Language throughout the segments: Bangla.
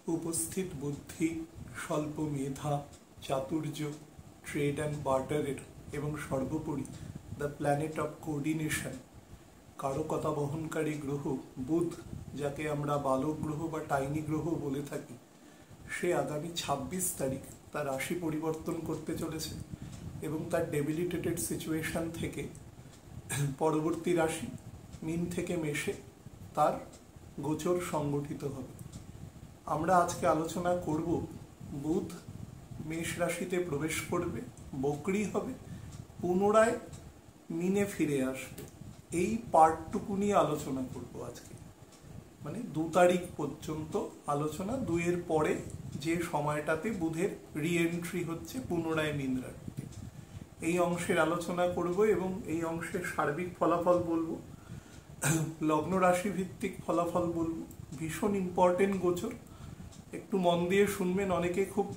উপস্থিত বুদ্ধি, স্বল্প মেধা, চাতুর্য, ট্রেড অ্যান্ড বার্টারের এবং সর্বোপরি দ্য প্ল্যানেট অফ কোঅর্ডিনেশন কারকতা বহনকারী গ্রহ বুধ, যাকে আমরা বালক গ্রহ বা টাইনি গ্রহ বলে থাকি, সে আগামী ২৬ তারিখ তার রাশি পরিবর্তন করতে চলেছে এবং তার ডেবিলিটেটেড সিচুয়েশন থেকে পরবর্তী রাশি মীন থেকে মেষে তার গোচর সংগঠিত হবে। আমরা আজকে আলোচনা করব বুধ মেষ রাশিতে প্রবেশ করবে, বকরি হবে, পুনরায় মিনে ফিরে আসবে। এই পার্টটুকু নিয়ে আলোচনা করব আজকে, মানে ২ তারিখ পর্যন্ত আলোচনা। ২-এর পরে যে সময়টাতে বুধের রিএন্ট্রি হচ্ছে পুনরায় মীন রাশিতে, এই অংশের আলোচনা করব এবং এই অংশের সার্বিক ফলাফল বলবো, লগ্ন রাশি ভিত্তিক ফলাফল বলবো। ভীষণ ইম্পর্টেন্ট গোচর, একটু মন দিয়ে শুনবেন। অনেকে খুব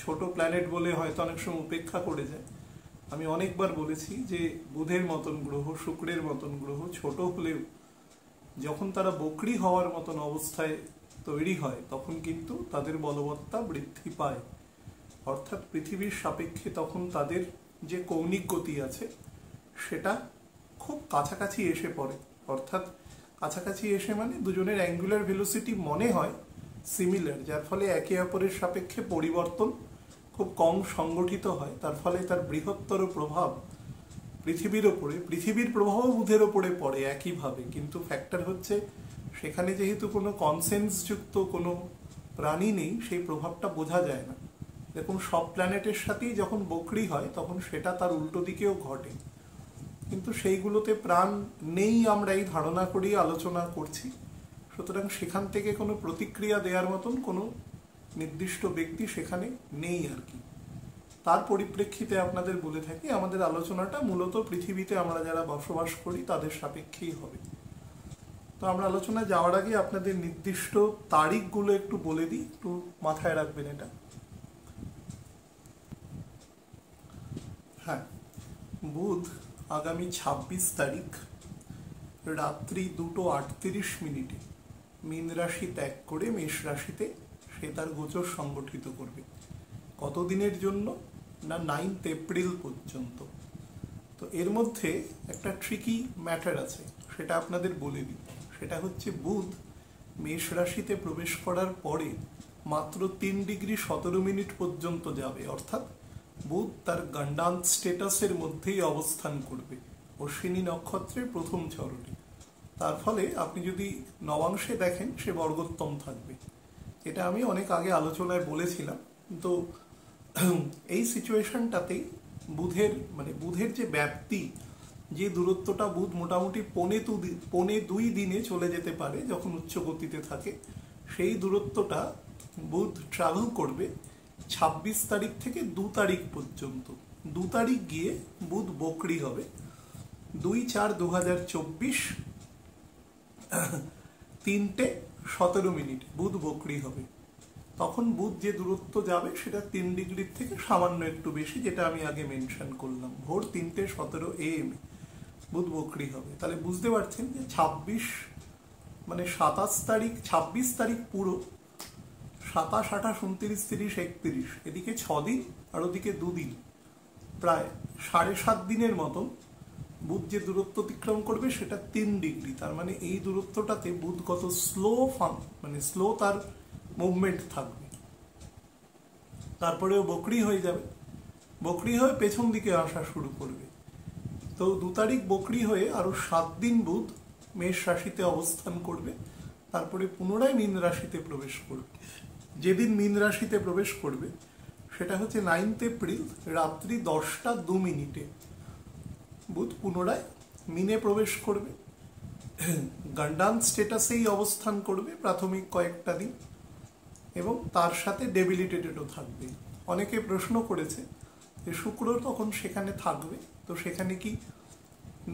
ছোট প্ল্যানেট বলে হয়তো অনেক সময় উপেক্ষা করে যায়। আমি অনেকবার বলেছি যে বুধের মতন গ্রহ, শুক্রের মতন গ্রহ ছোট হলেও যখন তারা বকরি হওয়ার মতন অবস্থায় তৈরি হয় তখন কিন্তু তাদের বলবত্তা বৃদ্ধি পায়। অর্থাৎ পৃথিবীর সাপেক্ষে তখন তাদের যে কৌণিক গতি আছে সেটা খুব কাছাকাছি এসে পড়ে। অর্থাৎ কাছাকাছি এসে মানে দুজনের অ্যাঙ্গুলার ভেলোসিটি মনে হয় সিমিলার, যার ফলে একে অপরের সাপেক্ষে পরিবর্তন খুব কম সংগঠিত হয়। তার ফলে তার বৃহত্তর প্রভাব পৃথিবীর ওপরে, পৃথিবীর প্রভাবও বুধের ওপরে পড়ে একইভাবে। কিন্তু ফ্যাক্টর হচ্ছে সেখানে যেহেতু কোনো কনসেন্সযুক্ত কোনো প্রাণী নেই, সেই প্রভাবটা বোঝা যায় না। দেখুন, সব প্ল্যানেটের সাথেই যখন বকরি হয় তখন সেটা তার উল্টো দিকেও ঘটে, কিন্তু সেইগুলোতে প্রাণ নেই আমরা এই ধারণা করেই আলোচনা করছি। সুতরাং সেখান থেকে কোনো প্রতিক্রিয়া দেওয়ার মতন কোনো নির্দিষ্ট ব্যক্তি সেখানে নেই আর কি। তার পরিপ্রেক্ষিতে আপনাদের বলে থাকি আমাদের আলোচনাটা মূলত পৃথিবীতে আমরা যারা বসবাস করি তাদের সাপেক্ষেই হবে। তো আমরা আলোচনা যাওয়ার আগে আপনাদের নির্দিষ্ট তারিখগুলো একটু বলে দিই, একটু মাথায় রাখবেন এটা। হ্যাঁ, বুধ আগামী ২৬ তারিখ রাত্রি ২:৩৮ মীন রাশি ত্যাগ করে মেষ রাশিতে সে তার গোচর সংগঠিত করবে। কতদিনের জন্য? না, 9 এপ্রিল পর্যন্ত। তো এর মধ্যে একটা ট্রিকি ম্যাটার আছে, সেটা আপনাদের বলে দিই। সেটা হচ্ছে বুধ মেষ রাশিতে প্রবেশ করার পরে মাত্র 3°17' পর্যন্ত যাবে। অর্থাৎ বুধ তার গণ্ডান্ত স্টেটাসের মধ্যেই অবস্থান করবে অশ্বিনী নক্ষত্রের প্রথম চরণে। তার ফলে আপনি যদি নবাংশে দেখেন সে বর্গোত্তম থাকবে। এটা আমি অনেক আগে আলোচনায় বলেছিলাম। তো এই সিচুয়েশনটাতেই বুধের যে ব্যাপ্তি, যে দূরত্বটা বুধ মোটামুটি 1.25 দিনে চলে যেতে পারে যখন উচ্চ গতিতে থাকে, সেই দূরত্বটা বুধ ট্রাভেল করবে ২৬ তারিখ থেকে ২ তারিখ পর্যন্ত। ২ তারিখ গিয়ে বুধ বকরি হবে। 2/4/2024 3:17 বুধ বকরি হবে। তখন বুধ যে দূরত্ব যাবে সেটা 3 ডিগ্রির থেকে সামান্য একটু বেশি, যেটা আমি আগে মেনশন করলাম। ভোর 3:17 AM বুধ বকরি হবে। তাহলে বুঝতে পারছেন যে ২৬ মানে ২৭ তারিখ, ২৬ তারিখ পুরো ২৭, ২৮, ২৯, ৩০, ৩১, এদিকে 6 দিন আর ওদিকে 2 দিন, প্রায় ৭.৫ দিনের মতন বুধ যে দূরত্ব অতিক্রম করবে সেটা 3 ডিগ্রি। তার মানে এই দূরত্বটাতে বুধ কত স্লো তার মুভমেন্ট থাকবে। তারপরেও বকরি হয়ে যাবে, বকরি হয়ে পেছন দিকে আসা শুরু করবে। তো ২ তারিখ বকরি হয়ে আরো 7 দিন বুধ মেষ রাশিতে অবস্থান করবে, তারপরে পুনরায় মীন রাশিতে প্রবেশ করবে। যেদিন মীন রাশিতে প্রবেশ করবে সেটা হচ্ছে 9 এপ্রিল রাত্রি 10:02 বুধ পুনরায় মিনে প্রবেশ করবে। গণ্ডান্ত স্টেটাসেই অবস্থান করবে প্রাথমিক কয়েকটা দিন এবং তার সাথে ডেবিলিটেটেডও থাকবে। অনেকে প্রশ্ন করেছে যে শুক্র তখন সেখানে থাকবে, তো সেখানে কি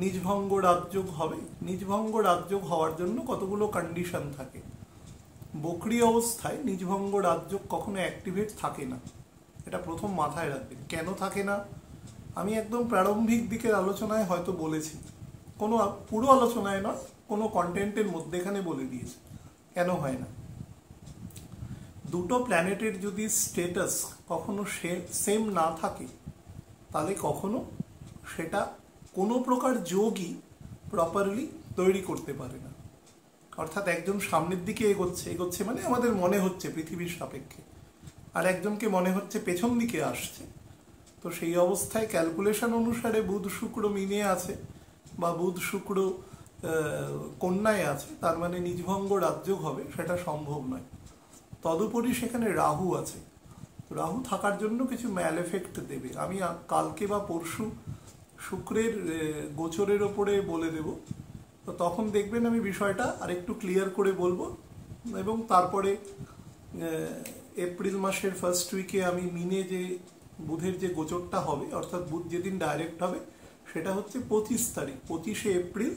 নিজভঙ্গ রাজযোগ হবে? নিজভঙ্গ রাজযোগ হওয়ার জন্য কতগুলো কন্ডিশন থাকে। বকরি অবস্থায় নিজভঙ্গ রাজযোগ কখনো অ্যাক্টিভেট থাকে না, এটা প্রথম মাথায় রাখবেন। কেন থাকে না আমি একদম প্রারম্ভিক দিকের আলোচনায় হয়তো বলেছি, কোনো পুরো আলোচনায় নয়, কোনো কন্টেন্টের মধ্যেখানে বলে দিয়েছি কেন হয় না। দুটো প্ল্যানেটের যদি স্ট্যাটাস কখনো সেম না থাকে তাহলে কখনো সেটা কোনো প্রকার যোগই প্রপারলি তৈরি করতে পারে না। অর্থাৎ একজন সামনের দিকে এগোচ্ছে মানে আমাদের মনে হচ্ছে পৃথিবীর সাপেক্ষে, আর একজনকে মনে হচ্ছে পেছন দিকে আসছে। তো সেই অবস্থায় ক্যালকুলেশন অনুসারে বুধ শুক্র মিনে আছে বা বুধ শুক্র কন্যায় আছে, তার মানে নিজভঙ্গ রাজযোগ হবে, সেটা সম্ভব নয়। তদুপরি সেখানে রাহু আছে, রাহু থাকার জন্য কিছু ম্যাল এফেক্ট দেবে। আমি কালকে বা পরশু শুক্রের গোচরের ওপরে বলে দেব, তো তখন দেখবেন আমি বিষয়টা আরেকটু ক্লিয়ার করে বলবো। এবং তারপরে এপ্রিল মাসের ফার্স্ট উইকে আমি মিনে যে বুধের যে গোচরটা হবে, অর্থাৎ বুধ যেদিন ডাইরেক্ট হবে সেটা হচ্ছে 25 তারিখ, 25শে এপ্রিল।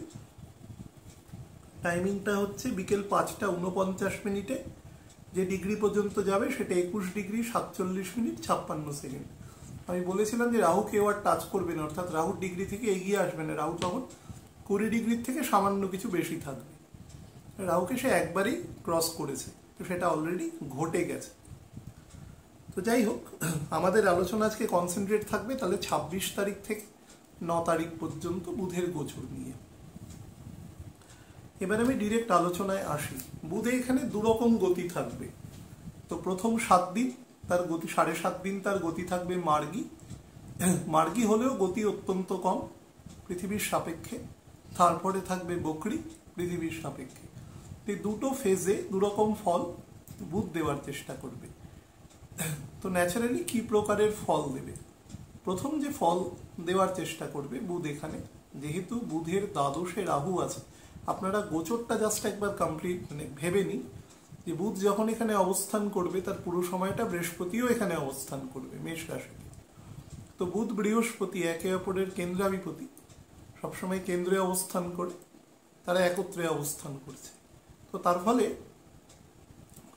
টাইমিংটা হচ্ছে বিকেল 5টা 49 যে ডিগ্রি পর্যন্ত যাবে সেটা 21 ডিগ্রি 47 মিনিট 56 সেকেন্ড। আমি বলেছিলাম যে রাহু কেউ আর টাচ করবে না, অর্থাৎ রাহুর ডিগ্রি থেকে এগিয়ে আসবে না। রাহু তখন 20 ডিগ্রির থেকে সামান্য কিছু বেশি থাকবে। রাহুকে সে একবারই ক্রস করেছে, তো সেটা অলরেডি ঘটে গেছে। তো যাই হোক, আমাদের আলোচনা আজকে কনসেন্ট্রেট থাকবে তাহলে 26 তারিখ থেকে 9 তারিখ পর্যন্ত বুধের গোচর নিয়ে। এবার আমি ডিরেক্ট আলোচনায় আসি। বুধে এখানে দুরকম গতি থাকবে। তো প্রথম 7 দিন তার গতি, 7.5 দিন তার গতি থাকবে মার্গী। মার্গী হলেও গতি অত্যন্ত কম পৃথিবীর সাপেক্ষে। তারপরে থাকবে বকরি পৃথিবীর সাপেক্ষে। এই দুটো ফেজে দুরকম ফল বুধ দেওয়ার চেষ্টা করবে। তো ন্যাচারালি কি প্রকারের ফল দেবে? প্রথম যে ফল দেওয়ার চেষ্টা করবে বুধ এখানে, যেহেতু বুধের দ্বাদশে রাহু আছে, আপনারা গোচরটা জাস্ট একবার কমপ্লিট ভেবে নিন যে বুধ যখন এখানে অবস্থান করবে তার পুরো সময়টা বৃহস্পতিও এখানে অবস্থান করবে মেষ রাশিতে। তো বুধ বৃহস্পতি একে অপরের কেন্দ্রাধিপতি, সবসময় কেন্দ্রে অবস্থান করে, তারা একত্রে অবস্থান করছে। তো তার ফলে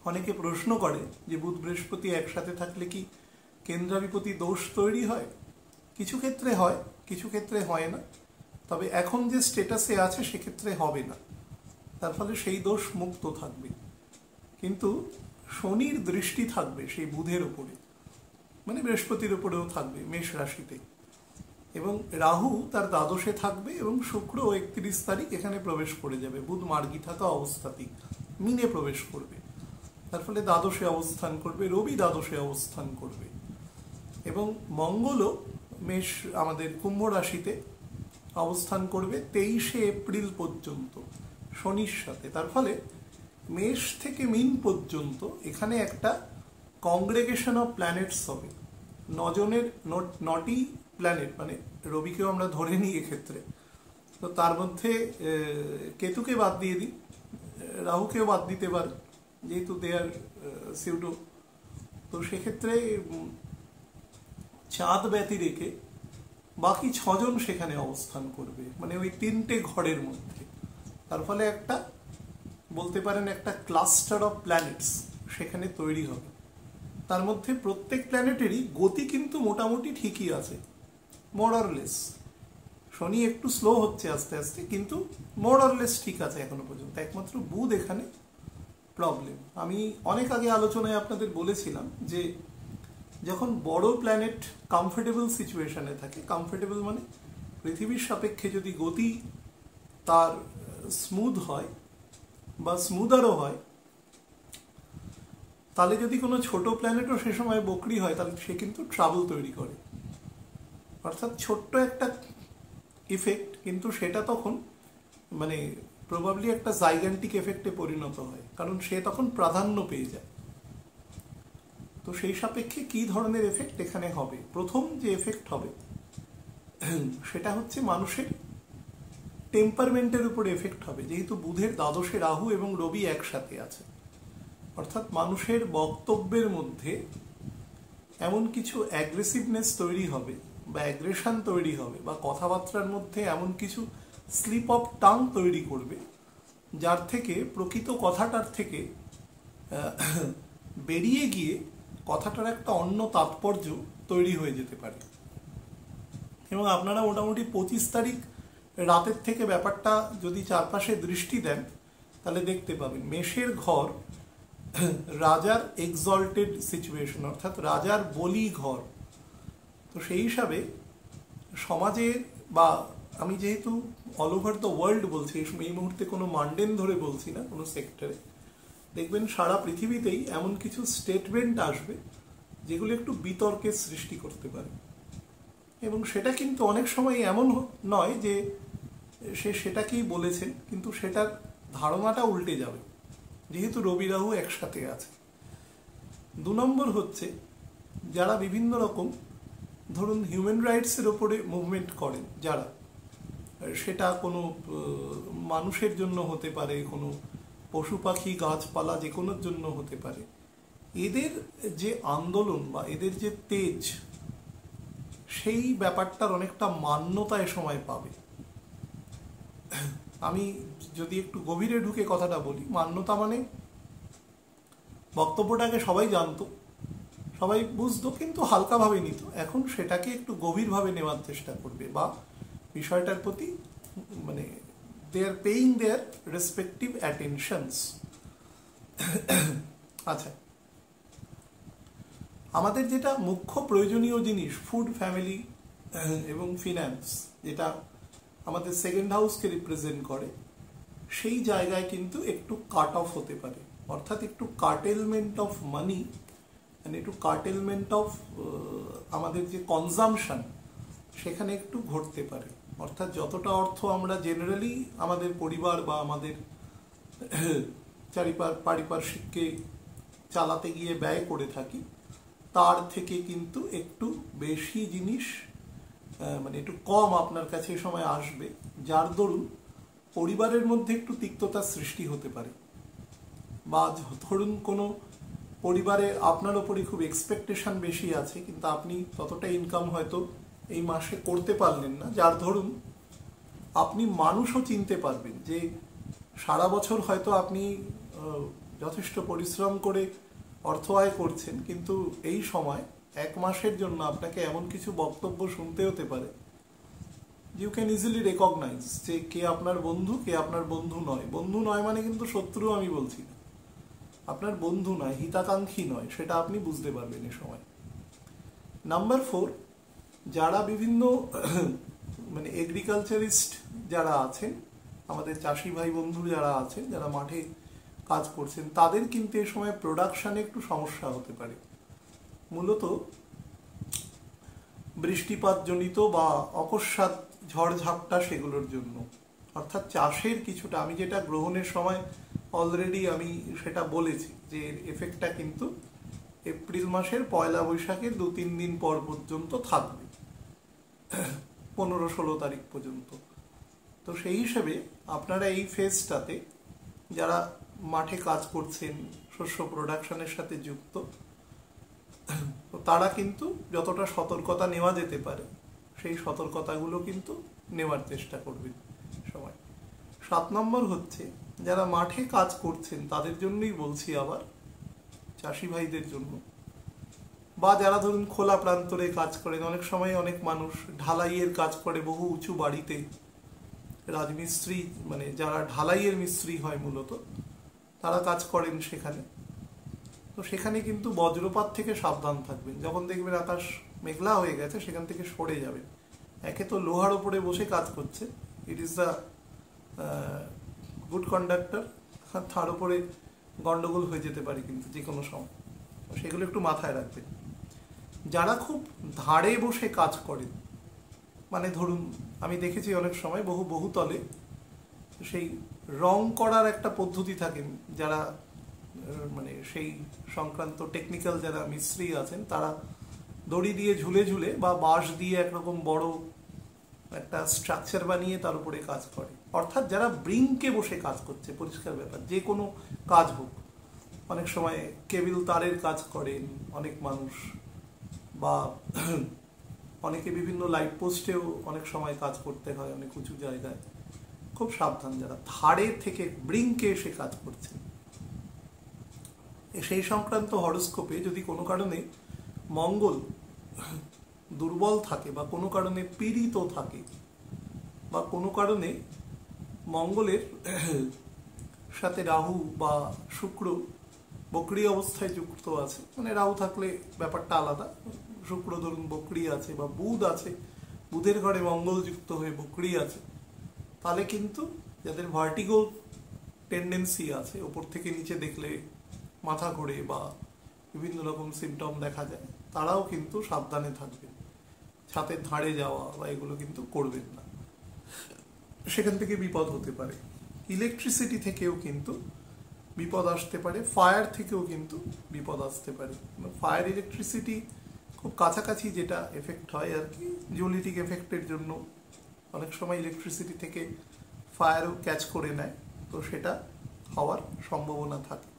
অনেকে প্রশ্ন করে যে বুধ বৃহস্পতি একসাথে থাকলে কি কেন্দ্রাধিপতি দোষ তৈরি হয়? কিছু ক্ষেত্রে হয়, কিছু ক্ষেত্রে হয় না। তবে এখন যে স্ট্যাটাসে আছে সেক্ষেত্রে হবে না, তার ফলে সেই দোষ মুক্ত থাকবে। কিন্তু শনির দৃষ্টি থাকবে সেই বুধের উপরে, মানে বৃহস্পতির উপরেও থাকবে মেষ রাশিতে, এবং রাহু তার দ্বাদশে থাকবে, এবং শুক্র 31 তারিখ এখানে প্রবেশ করে যাবে। বুধ মার্গী থাকা অবস্থাতেই মিনে প্রবেশ করবে, তার ফলে দ্বাদশে অবস্থান করবে। রবি দ্বাদশে অবস্থান করবে, এবং মঙ্গলও মেষ আমাদের কুম্ভ রাশিতে অবস্থান করবে 23শে এপ্রিল পর্যন্ত শনির সাথে। তার ফলে মেষ থেকে মীন পর্যন্ত এখানে একটা কংগ্রেগেশন অফ প্ল্যানেটস হবে। 9টি প্ল্যানেট, মানে রবিকেও আমরা ধরে নিই এক্ষেত্রে। তো তার মধ্যে কেতুকে বাদ দিয়ে দিই, রাহুকেও বাদ দিতে পারে যেহেতু দে আর সিউডো। তো সেক্ষেত্রে চাঁদ ব্যতি রেখে বাকি 6 জন সেখানে অবস্থান করবে, মানে ওই 3টে ঘরের মধ্যে। তার ফলে একটা বলতে পারেন একটা ক্লাস্টার অফ প্ল্যানেটস সেখানে তৈরি হবে। তার মধ্যে প্রত্যেক প্ল্যানেটেরই গতি কিন্তু মোটামুটি ঠিকই আছে, মোর অর লেস। শনি একটু স্লো হচ্ছে আস্তে আস্তে, কিন্তু মোর অর লেস ঠিক আছে এখনো পর্যন্ত। একমাত্র বুধ এখানে প্রবলেম। আমি অনেক আগে আলোচনায় আপনাদের বলেছিলাম যে যখন বড় প্ল্যানেট কমফোর্টেবল সিচুয়েশনে থাকে, কমফোর্টেবল মানে পৃথিবীর সাপেক্ষে যদি গতি তার স্মুথ হয় বা স্মুদারও হয়, তাহলে যদি কোনো ছোট প্ল্যানেটও সে সময় বকরি হয় তাহলে সে কিন্তু ট্রাবল তৈরি করে। অর্থাৎ ছোট্ট একটা ইফেক্ট, কিন্তু সেটা তখন মানে প্রবাবলি একটা জাইগ্যান্টিক এফেক্টে পরিণত হয়, কারণ সে তখন প্রাধান্য পেয়ে যায়। তো সেই সাপেক্ষে কি ধরনের এফেক্ট এখানে হবে? প্রথম যে এফেক্ট হবে সেটা হচ্ছে মানুষের টেম্পারমেন্টের উপর এফেক্ট হবে, যেহেতু বুধের দ্বাদশে রাহু এবং রবি একসাথে আছে। অর্থাৎ মানুষের বক্তব্যের মধ্যে এমন কিছু অ্যাগ্রেসিভনেস তৈরি হবে বা অ্যাগ্রেশন তৈরি হবে, বা কথাবার্তার মধ্যে এমন কিছু স্লিপ অফ টাং তৈরি করবে যার থেকে প্রকৃত কথাটার থেকে বেরিয়ে গিয়ে কথাটার একটা অন্য তাৎপর্য তৈরি হয়ে যেতে পারে। এবং আপনারা মোটামুটি 25 তারিখ রাতের থেকে ব্যাপারটা যদি চারপাশে দৃষ্টি দেন তাহলে দেখতে পাবেন মেষের ঘর রাজার এক্সল্টেড সিচুয়েশন, অর্থাৎ রাজার বলি ঘর। তো সেই হিসাবে সমাজে, বা আমি যেহেতু অল ওভার দ্য ওয়ার্ল্ড বলছি, এই মুহূর্তে কোনো মান্ডেন ধরে বলছি না, কোনো সেক্টরে, দেখবেন সারা পৃথিবীতেই এমন কিছু স্টেটমেন্ট আসবে যেগুলো একটু বিতর্কের সৃষ্টি করতে পারে। এবং সেটা কিন্তু অনেক সময় এমন নয় যে সে সেটাকেই বলেছেন, কিন্তু সেটার ধারণাটা উল্টে যাবে, যেহেতু রবি রাহু একসাথে আছে। 2 নম্বর হচ্ছে যারা বিভিন্ন রকম, ধরুন হিউম্যান রাইটসের ওপরে মুভমেন্ট করেন যারা, সেটা কোনো মানুষের জন্য হতে পারে, কোনো পশু পাখি গাছপালা যে কোনোর জন্য হতে পারে, এদের যে আন্দোলন বা এদের যে তেজ, সেই ব্যাপারটার অনেকটা মান্যতা এ সময় পাবে। আমি যদি একটু গভীরে ঢুকে কথাটা বলি, মান্যতা মানে বক্তব্যটাকে সবাই জানতো, সবাই বুঝতো, কিন্তু হালকাভাবে নিত। এখন সেটাকে একটু গভীরভাবে নেওয়ার চেষ্টা করবে, বা বিষয়টার প্রতি মানে দে আর পেইং দেয়ার রেসপেক্টিভ অ্যাটেনশনস। আচ্ছা, আমাদের যেটা মুখ্য প্রয়োজনীয় জিনিস, ফুড, ফ্যামিলি এবং ফিন্যান্স, যেটা আমাদের সেকেন্ড হাউসকে রিপ্রেজেন্ট করে, সেই জায়গায় কিন্তু একটু কাট অফ হতে পারে, অর্থাৎ একটু কার্টেলমেন্ট অফ মানি, মানে একটু কার্টেলমেন্ট অফ আমাদের যে কনজামশন, সেখানে একটু ঘটতে পারে। অর্থাৎ যতটা অর্থ আমরা জেনারেলি আমাদের পরিবার বা আমাদের পারিপার্শ্বিককে চালাতে গিয়ে ব্যয় করে থাকি, তার থেকে কিন্তু একটু বেশি জিনিস, মানে একটু কম আপনার কাছে এই সময় আসবে, যার দরুন পরিবারের মধ্যে একটু তিক্ততার সৃষ্টি হতে পারে। বা ধরুন কোনো পরিবারে আপনার ওপরই খুব এক্সপেকটেশন বেশি আছে, কিন্তু আপনি ততটা ইনকাম হয়তো এই মাসে করতে পারলেন না, যার ধরুন আপনি মানুষও চিনতে পারবেন যে সারা বছর হয়তো আপনি যথেষ্ট পরিশ্রম করে অর্থ আয় করছেন, কিন্তু এই সময় 1 মাসের জন্য আপনাকে এমন কিছু বক্তব্য শুনতে হতে পারে, ইউ ক্যান ইজিলি রেকগনাইজ যে কে আপনার বন্ধু, কে আপনার বন্ধু নয়। বন্ধু নয় মানে কিন্তু শত্রু আমি বলছি না, আপনার বন্ধু নয়, হিতাকাঙ্ক্ষী নয়, সেটা আপনি বুঝতে পারবেন এ সময়। নাম্বার 4, যারা বিভিন্ন মানে এগ্রিকালচারিস্ট যারা আছেন, আমাদের চাষি ভাই বন্ধু যারা আছেন, যারা মাঠে কাজ করছেন, তাদের কিন্তু এ সময় প্রোডাকশানে একটু সমস্যা হতে পারে, মূলত বৃষ্টিপাতজনিত বা অকস্মাৎ ঝড়ঝাপটা, সেগুলোর জন্য। অর্থাৎ চাষের কিছুটা, আমি যেটা গ্রহণের সময় অলরেডি আমি সেটা বলেছি, যে এর এফেক্টটা কিন্তু এপ্রিল মাসের 1 বৈশাখের 2-3 দিন পর পর্যন্ত থাকবে, 15-16 তারিখ পর্যন্ত। তো সেই হিসেবে আপনারা এই ফেজটাতে যারা মাঠে কাজ করছেন, শস্য প্রোডাকশনের সাথে যুক্ত, তারা কিন্তু যতটা সতর্কতা নেওয়া যেতে পারে সেই সতর্কতাগুলো কিন্তু নেওয়ার চেষ্টা করবেন সবাই। 7 নম্বর হচ্ছে যারা মাঠে কাজ করছেন, তাদের জন্যই বলছি, আবার চাষি ভাইদের জন্য, বা যারা ধরুন খোলা প্রান্তরে কাজ করেন, অনেক সময় অনেক মানুষ ঢালাইয়ের কাজ করে বহু উঁচু বাড়িতে, রাজমিস্ত্রি, মানে যারা ঢালাইয়ের মিস্ত্রি হয় মূলত, তারা কাজ করেন সেখানে। তো সেখানে কিন্তু বজ্রপাত থেকে সাবধান থাকবেন। যখন দেখবেন আকাশ মেঘলা হয়ে গেছে, সেখান থেকে সরে যাবেন। একে তো লোহার ওপরে বসে কাজ করছে, it is the good conductor, তার উপরে গন্ডগোল হয়ে যেতে পারে কিন্তু যে কোনো সময়, সেগুলো একটু মাথায় রাখবেন। যারা খুব ধারে বসে কাজ করেন, মানে ধরুন আমি দেখেছি অনেক সময় বহুতলে সেই রং করার একটা পদ্ধতি থাকে, যারা মানে সেই সংক্রান্ত টেকনিক্যাল যারা মিস্ত্রি আছেন, তারা দড়ি দিয়ে ঝুলে ঝুলে বা বাঁশ দিয়ে একরকম বড় একটা স্ট্রাকচার বানিয়ে তার উপরে কাজ করে। অর্থাৎ যারা ব্রিংকে বসে কাজ করছে, পরিষ্কার ব্যাপার, যে কোনো কাজ হোক, অনেক সময় কেবল তারের কাজ করেন অনেক মানুষ, বা অনেকে বিভিন্ন লাইট পোস্টেও অনেক সময় কাজ করতে হয় অনেক উঁচু জায়গায়। খুব সাবধান যারা ধারে থেকে ব্রিংকে এসে কাজ করছেন। সেই সংক্রান্ত হরোস্কোপে যদি কোনো কারণে মঙ্গল দুর্বল থাকে, বা কোনো কারণে পীড়িত থাকে, বা কোনো কারণে মঙ্গলের সাথে রাহু বা শুক্র বকরি অবস্থায় যুক্ত আছে, মানে রাহু থাকলে ব্যাপারটা আলাদা, শুক্র ধরুন বকরি আছে বা বুধ আছে, বুধের ঘরে মঙ্গল যুক্ত হয়ে বকরি আছে, তাহলে কিন্তু যাদের ভার্টিগো টেন্ডেন্সি আছে, ওপর থেকে নিচে দেখলে মাথা ঘোরে বা বিভিন্ন রকম সিমটম দেখা যায়, তারাও কিন্তু সাবধানে থাকবেন, ছাদের ধারে যাওয়া বা এগুলো কিন্তু করবেন না, সেখান থেকে বিপদ হতে পারে। ইলেকট্রিসিটি থেকেও কিন্তু বিপদ আসতে পারে, ফায়ার থেকেও কিন্তু বিপদ আসতে পারে। ফায়ার ইলেকট্রিসিটি খুব কাছাকাছি যেটা এফেক্ট হয় আর কি, জুলিটিক এফেক্টের জন্য অনেক সময় ইলেকট্রিসিটি থেকে ফায়ারও ক্যাচ করে নেয়, তো সেটা হওয়ার সম্ভাবনা থাকে।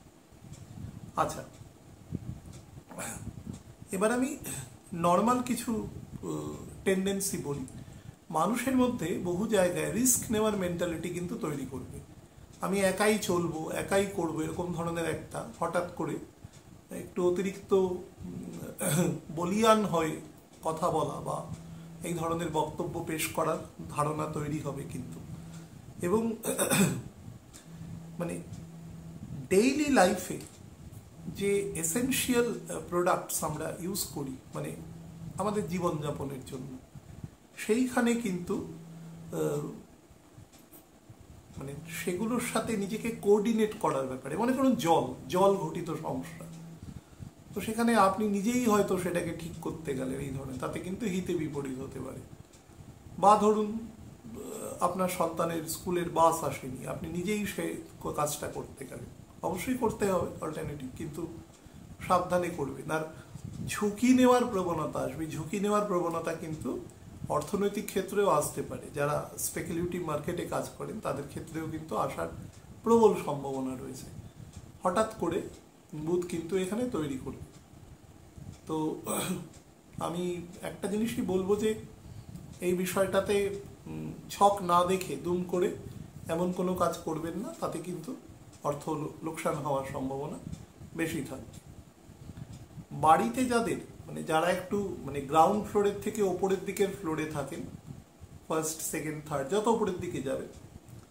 আচ্ছা, এবার আমি নর্মাল কিছু টেন্ডেন্সি বলি। মানুষের মধ্যে বহু জায়গায় রিস্ক নেওয়ার মেন্টালিটি কিন্তু তৈরি করবে, আমি একাই চলবো, একাই করবো, এরকম ধরনের একটা হঠাৎ করে একটু অতিরিক্ত বলিয়ান হয়ে কথা বলা বা এই ধরনের বক্তব্য পেশ করার ধারণা তৈরি হবে কিন্তু। এবং মানে ডেইলি লাইফে যে এসেনশিয়াল প্রোডাক্টস আমরা ইউজ করি, মানে আমাদের জীবনযাপনের জন্য, সেইখানে কিন্তু মানে সেগুলোর সাথে নিজেকে কোঅর্ডিনেট করার ব্যাপারে, মনে করুন জল ঘটিত সমস্যা, তো সেখানে আপনি নিজেই হয়তো সেটাকে ঠিক করতে গেলেন এই ধরনের, তাতে কিন্তু হিতে বিপরীত হতে পারে। বা ধরুন আপনার সন্তানের স্কুলের বাস আসেনি, আপনি নিজেই সে কাজটা করতে গেলেন, অবশ্যই করতে হবে অল্টারনেটিভ, কিন্তু সাবধানে করবেন। আর ঝুঁকি নেওয়ার প্রবণতা আসবে, ঝুঁকি নেওয়ার প্রবণতা কিন্তু অর্থনৈতিক ক্ষেত্রেও আসতে পারে, যারা স্পেকুলেটিভ মার্কেটে কাজ করেন তাদের ক্ষেত্রেও কিন্তু আসার প্রবল সম্ভাবনা রয়েছে। হঠাৎ করে বুধ কিন্তু এখানে তৈরি করবে। তো আমি একটা জিনিসই বলবো যে এই বিষয়টাতে ছক না দেখে দুম করে এমন কোনো কাজ করবেন না, তাতে কিন্তু অর্থ লোকসান হওয়ার সম্ভাবনা বেশি থাকবে। বাড়িতে যাদের মানে যারা একটু মানে গ্রাউন্ড ফ্লোরের থেকে ওপরের দিকের ফ্লোরে থাকেন, ফার্স্ট সেকেন্ড থার্ড, যত ওপরের দিকে যাবে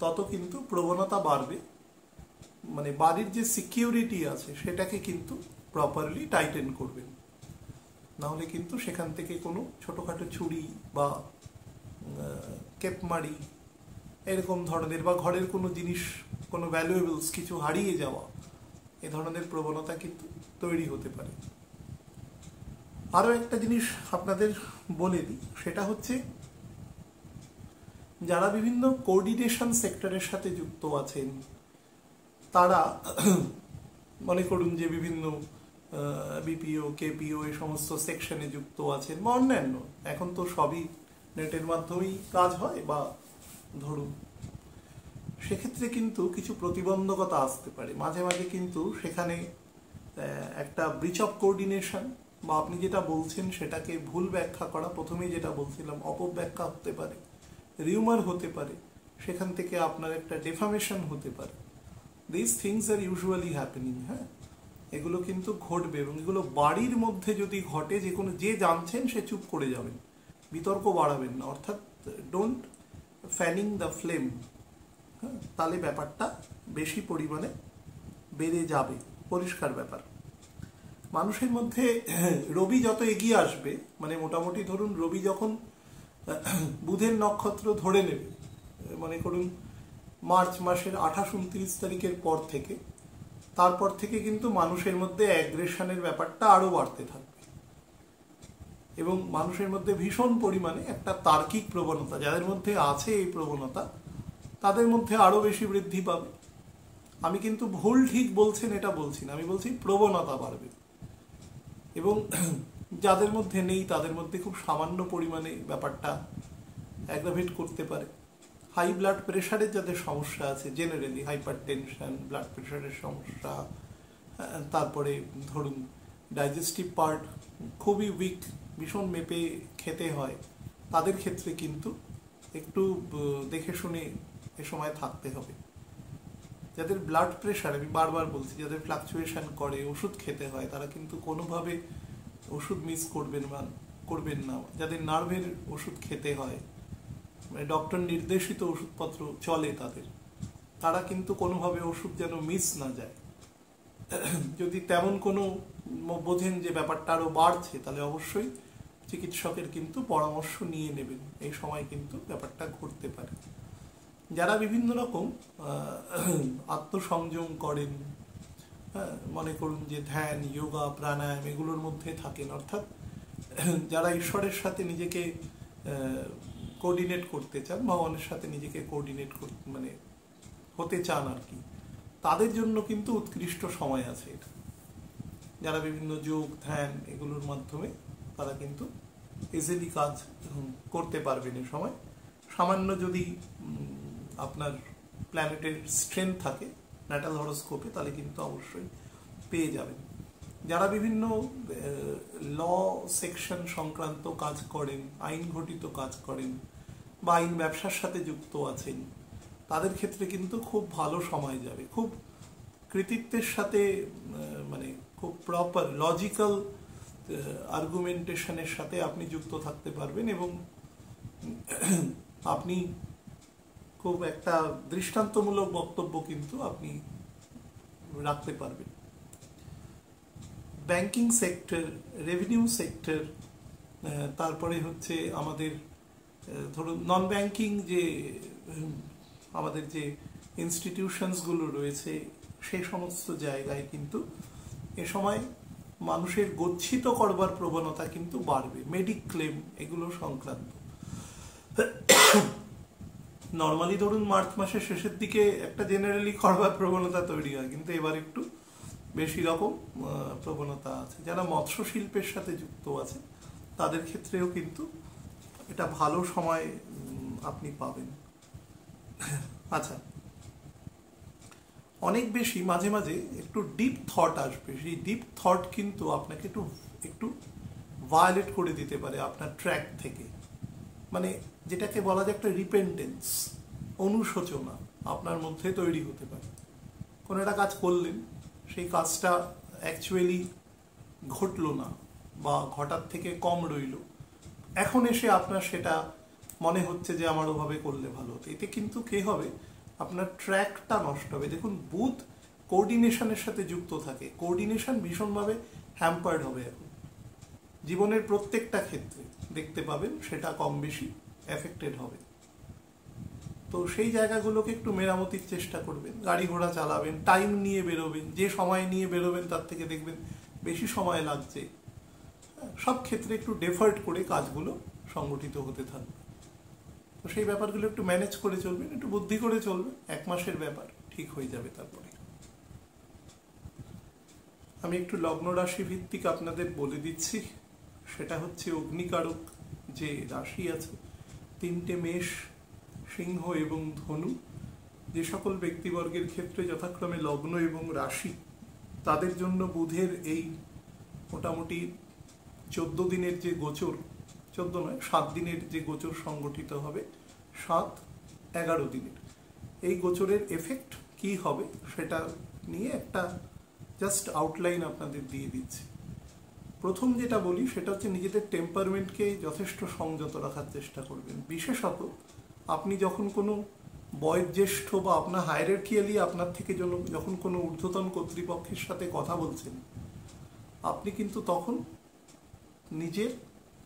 তত কিন্তু প্রবণতা বাড়বে, মানে বাড়ির যে সিকিউরিটি আছে সেটাকে কিন্তু প্রপারলি টাইটেন করবেন, নাহলে কিন্তু সেখান থেকে কোনো ছোটোখাটো চুরি বা কেপমারি এরকম ধরনের, বা ঘরের কোনো জিনিস, কোনো ভ্যালুয়েবলস কিছু হারিয়ে যাওয়া, এ ধরনের প্রবণতা কিন্তু তৈরি হতে পারে। আরও একটা জিনিস আপনাদের বলে দিই, সেটা হচ্ছে যারা বিভিন্ন কোঅর্ডিনেশন সেক্টরের সাথে যুক্ত আছেন, তারা মনে করুন যে বিভিন্ন বিপিও, কেপিও এই সমস্ত সেকশনে যুক্ত আছেন বা অন্যান্য, এখন তো সবই নেটের মাধ্যমেই কাজ হয়, বা ধরুন সেক্ষেত্রে কিন্তু কিছু প্রতিবন্ধকতা আসতে পারে মাঝে মাঝে, কিন্তু সেখানে একটা ব্রিচ অফ কোঅর্ডিনেশন বা আপনি যেটা বলছেন সেটাকে ভুল ব্যাখ্যা করা, প্রথমেই যেটা বলছিলাম অপব্যাখ্যা হতে পারে, রিউমার হতে পারে, সেখান থেকে আপনার একটা ডেফামেশন হতে পারে। This things are usually happening. হ্যাঁ, এগুলো কিন্তু ঘটবে, এবং এগুলো বাড়ির মধ্যে যদি ঘটে, যে কোনো যে জানছেন সে চুপ করে যাবেন, বিতর্ক বাড়াবেন না, অর্থাৎ ডোন্ট ফ্যানিং দ্য ফ্লেম। হ্যাঁ, তাহলে ব্যাপারটা বেশি পরিমাণে বেড়ে যাবে, পরিষ্কার ব্যাপার। মানুষের মধ্যে রবি যত এগিয়ে আসবে, মানে মোটামুটি ধরুন রবি যখন বুধের নক্ষত্র ধরে নেবে, মনে করুন মার্চ মাসের 28-29 তারিখের পর থেকে, তারপর থেকে কিন্তু মানুষের মধ্যে অ্যাগ্রেশনের ব্যাপারটা আরো বাড়তে থাকবে, এবং মানুষের মধ্যে ভীষণ পরিমাণে একটা তার্কিক প্রবণতা, যাদের মধ্যে আছে এই প্রবণতা, তাদের মধ্যে আরো বেশি বৃদ্ধি পাবে। আমি কিন্তু ভুল ঠিক বলছেন এটা বলছি না, আমি বলছি প্রবণতা বাড়বে, এবং যাদের মধ্যে নেই তাদের মধ্যে খুব সামান্য পরিমাণে ব্যাপারটা অ্যাগ্রাভেট করতে পারে। হাই ব্লাড প্রেশারের যাদের সমস্যা আছে, জেনারেলি হাইপার টেনশন, ব্লাড প্রেশারের সমস্যা, তারপরে ধরুন ডাইজেস্টিভ পার্ট খুবই উইক, ভীষণ মেপে খেতে হয়, তাদের ক্ষেত্রে কিন্তু একটু দেখে শুনে এ সময় থাকতে হবে। যাদের ব্লাড প্রেশার, আমি বারবার বলছি, যাদের ফ্লাকচুয়েশন করে, ওষুধ খেতে হয়, তারা কিন্তু কোনোভাবে ওষুধ মিস করবেন না। যাদের নার্ভের ওষুধ খেতে হয়, মানে ডক্টর নির্দেশিত ওষুধপত্র চলে তারা কিন্তু কোনোভাবে ওষুধ যেন মিস না যায়। যদি তেমন কোনো বোঝেন যে ব্যাপারটা আরও বাড়ছে, তাহলে অবশ্যই চিকিৎসকের কিন্তু পরামর্শ নিয়ে নেবেন। এই সময় কিন্তু ব্যাপারটা ঘটতে পারে। যারা বিভিন্ন রকম আত্মসংযম করেন, মনে করুন যে ধ্যান, যোগা, প্রাণায়াম এগুলোর মধ্যে থাকেন, অর্থাৎ যারা ঈশ্বরের সাথে নিজেকে কোঅর্ডিনেট করতে চান, ভগবানের সাথে নিজেকে কোঅর্ডিনেট মানে হতে চান আর কি, তাদের জন্য কিন্তু উৎকৃষ্ট সময় আছে এটা। যারা বিভিন্ন যোগ, ধ্যান এগুলোর মাধ্যমে তারা কিন্তু ইজিলি কাজ করতে পারবেন এই সময়। সামান্য যদি আপনার প্ল্যানেটের স্ট্রেংথ থাকে ন্যাটাল হরোস্কোপে, তাহলে কিন্তু অবশ্যই পেয়ে যাবেন। যারা বিভিন্ন ল সেকশন সংক্রান্ত কাজ করেন, আইন ঘটিত কাজ করেন বা আইন ব্যবসার সাথে যুক্ত আছেন, তাদের ক্ষেত্রে কিন্তু খুব ভালো সময় যাবে। খুব কৃতিত্বের সাথে মানে খুব প্রপার লজিক্যাল আর্গুমেন্টেশনের সাথে আপনি যুক্ত থাকতে পারবেন এবং আপনি খুব একটা দৃষ্টান্তমূলক বক্তব্য কিন্তু আপনি রাখতে পারবেন। ব্যাংকিং সেক্টর, রেভিনিউ সেক্টর, তারপরে হচ্ছে আমাদের ধরুন নন ব্যাংকিং যে আমাদের যে ইনস্টিটিউশনসগুলো রয়েছে, সেই সমস্ত জায়গায় কিন্তু এ সময় মানুষের গচ্ছিত করবার প্রবণতা কিন্তু বাড়বে। মেডিক্লেম এগুলো সংক্রান্ত নর্মালি ধরুন মার্চ মাসের শেষের দিকে একটা জেনারেলি করবার প্রবণতা তৈরি হয়, কিন্তু এবার একটু বেশি রকম প্রবণতা আছে। যারা মৎস্য শিল্পের সাথে যুক্ত আছে তাদের ক্ষেত্রেও কিন্তু এটা ভালো সময় আপনি পাবেন। আচ্ছা, অনেক বেশি মাঝে মাঝে একটু ডিপ থট আসবে। সেই ডিপ থট কিন্তু আপনাকে একটু ভায়োলেট করে দিতে পারে আপনার ট্র্যাক থেকে। মানে যেটাকে বলা যায় একটা রিপেন্টেন্স, অনুশোচনা আপনার মধ্যে তৈরি হতে পারে। কোনো একটা কাজ করলেন, সেই কাজটা অ্যাকচুয়ালি ঘটলো না বা ঘটার থেকে কম রইল, এখন এসে আপনার সেটা মনে হচ্ছে যে আমার ওভাবে করলে ভালো হতো। এতে কিন্তু কে হবে, আপনার ট্র্যাকটা নষ্ট হবে। দেখুন, বুধ কোঅর্ডিনেশনের সাথে যুক্ত থাকে, কোঅর্ডিনেশন ভীষণভাবে হ্যাম্পার্ড হবে এখন। জীবনের প্রত্যেকটা ক্ষেত্রে দেখতে পাবেন সেটা কম বেশি এফেক্টেড হবে। তো সেই জায়গাগুলোকে একটু মেরামতির চেষ্টা করবেন। গাড়ি ঘোড়া চালাবেন, টাইম নিয়ে বেরোবেন, যে সময় নিয়ে বেরোবেন তার থেকে দেখবেন বেশি সময় লাগছে। সব ক্ষেত্রে একটু ডেফার্ট করে কাজগুলো সংগঠিত হতে থাকবে। তো সেই ব্যাপারগুলো একটু ম্যানেজ করে চলবেন, একটু বুদ্ধি করে চলবেন। 1 মাসের ব্যাপার, ঠিক হয়ে যাবে। তারপরে আমি একটু লগ্ন রাশি ভিত্তিক আপনাদের বলে দিচ্ছি। সেটা হচ্ছে অগ্নিকারক যে রাশি আছে, 3টে মেষ, সিংহ এবং ধনু। যে সকল ব্যক্তিবর্গের ক্ষেত্রে যথাক্রমে লগ্ন এবং রাশি, তাদের জন্য বুধের এই মোটামুটি 14 দিনের যে গোচর, 14 নয় 7 দিনের যে গোচর সংগঠিত হবে, 7-11 দিনের এই গোচরের এফেক্ট কি হবে সেটা নিয়ে একটা জাস্ট আউটলাইন আপনাদের দিয়ে দিচ্ছি। প্রথম যেটা বলি সেটা হচ্ছে নিজেদের টেম্পারমেন্টকে যথেষ্ট সংযত রাখার চেষ্টা করবেন। বিশেষত আপনি যখন কোনো বয়োজ্যেষ্ঠ বা আপনার হায়ারার্কিয়ালি আপনার থেকে যখন কোনো ঊর্ধ্বতন কর্তৃপক্ষের সাথে কথা বলছেন, আপনি কিন্তু তখন নিজের